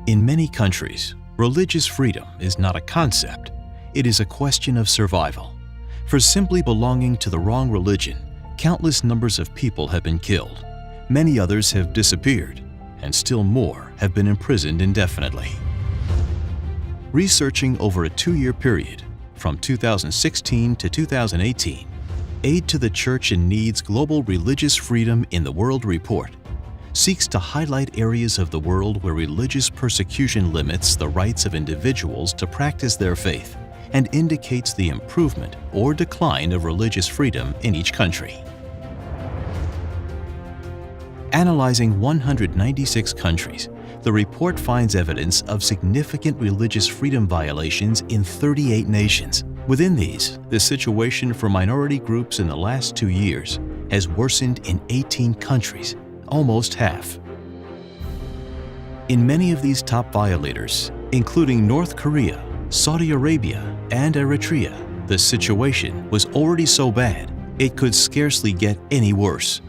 In many countries, religious freedom is not a concept, it is a question of survival. For simply belonging to the wrong religion, countless numbers of people have been killed. Many others have disappeared, and still more have been imprisoned indefinitely. Researching over a 2-year period, from 2016 to 2018, Aid to the Church in Need's Global Religious Freedom in the World report seeks to highlight areas of the world where religious persecution limits the rights of individuals to practice their faith and indicates the improvement or decline of religious freedom in each country. Analyzing 196 countries, the report finds evidence of significant religious freedom violations in 38 nations. Within these, the situation for minority groups in the last 2 years has worsened in 18 countries, almost half. In many of these top violators, including North Korea, Saudi Arabia, and Eritrea, the situation was already so bad it could scarcely get any worse.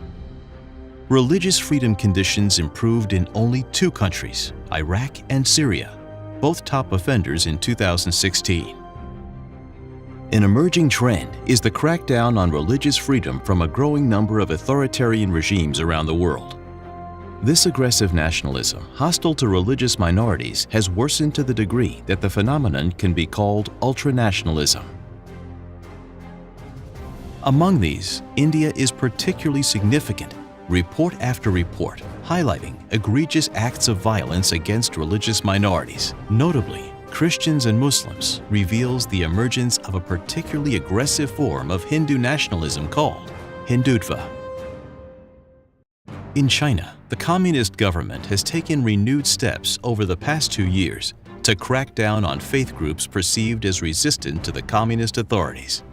Religious freedom conditions improved in only 2 countries, Iraq and Syria, both top offenders in 2016. An emerging trend is the crackdown on religious freedom from a growing number of authoritarian regimes around the world. This aggressive nationalism, hostile to religious minorities, has worsened to the degree that the phenomenon can be called ultranationalism. Among these, India is particularly significant, report after report highlighting egregious acts of violence against religious minorities. Notably, Christians and Muslims reveals the emergence of a particularly aggressive form of Hindu nationalism called Hindutva. In China, the communist government has taken renewed steps over the past 2 years to crack down on faith groups perceived as resistant to the communist authorities.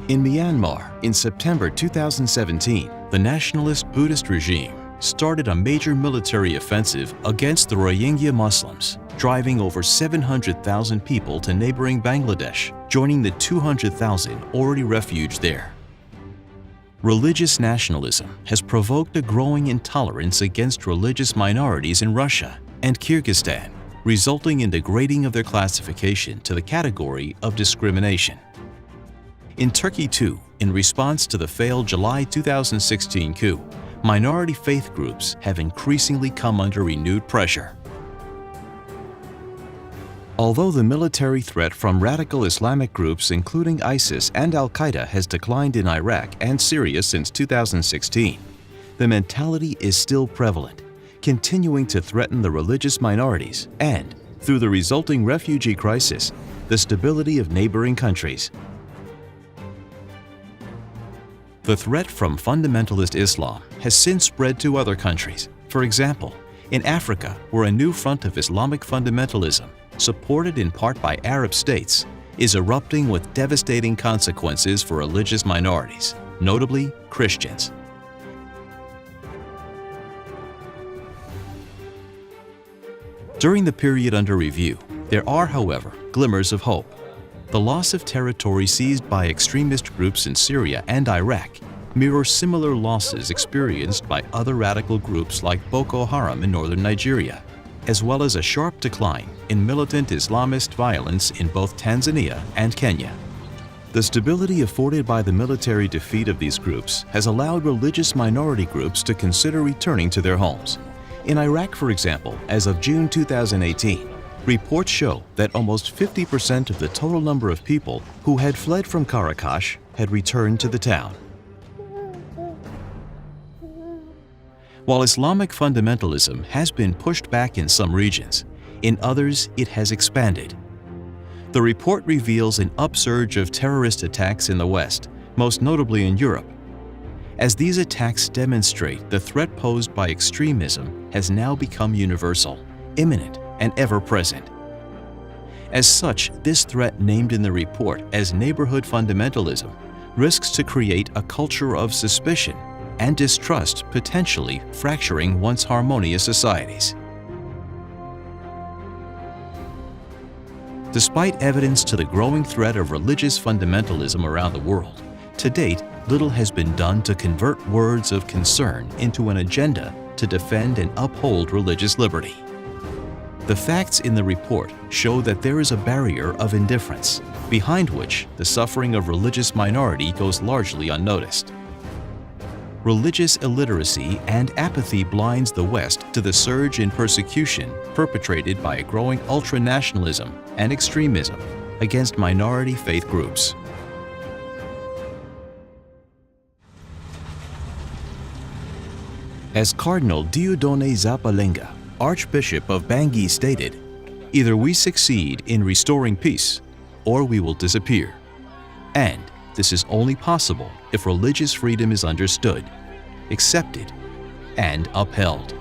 In Myanmar, in September 2017, the nationalist Buddhist regime started a major military offensive against the Rohingya Muslims, driving over 700,000 people to neighboring Bangladesh, joining the 200,000 already refuged there. Religious nationalism has provoked a growing intolerance against religious minorities in Russia and Kyrgyzstan, resulting in degrading of their classification to the category of discrimination. In Turkey too, in response to the failed July 2016 coup, minority faith groups have increasingly come under renewed pressure. Although the military threat from radical Islamic groups including ISIS and Al-Qaeda has declined in Iraq and Syria since 2016, the mentality is still prevalent, continuing to threaten the religious minorities and, through the resulting refugee crisis, the stability of neighboring countries. The threat from fundamentalist Islam has since spread to other countries. For example, in Africa, where a new front of Islamic fundamentalism, supported in part by Arab states, is erupting with devastating consequences for religious minorities, notably Christians. During the period under review, there are, however, glimmers of hope. The loss of territory seized by extremist groups in Syria and Iraq mirror similar losses experienced by other radical groups like Boko Haram in northern Nigeria, as well as a sharp decline in militant Islamist violence in both Tanzania and Kenya. The stability afforded by the military defeat of these groups has allowed religious minority groups to consider returning to their homes. In Iraq, for example, as of June 2018, reports show that almost 50% of the total number of people who had fled from Qaraqosh had returned to the town. While Islamic fundamentalism has been pushed back in some regions, in others it has expanded. The report reveals an upsurge of terrorist attacks in the West, most notably in Europe. As these attacks demonstrate, the threat posed by extremism has now become universal, imminent, and ever-present. As such, this threat named in the report as neighborhood fundamentalism risks to create a culture of suspicion and distrust, potentially fracturing once harmonious societies. Despite evidence to the growing threat of religious fundamentalism around the world, to date, little has been done to convert words of concern into an agenda to defend and uphold religious liberty. The facts in the report show that there is a barrier of indifference, behind which the suffering of religious minority goes largely unnoticed. Religious illiteracy and apathy blinds the West to the surge in persecution perpetrated by a growing ultranationalism and extremism against minority faith groups. As Cardinal Dieudonné Zapalenga, Archbishop of Bangui, stated, "Either we succeed in restoring peace, or we will disappear. And this is only possible if religious freedom is understood, accepted, and upheld."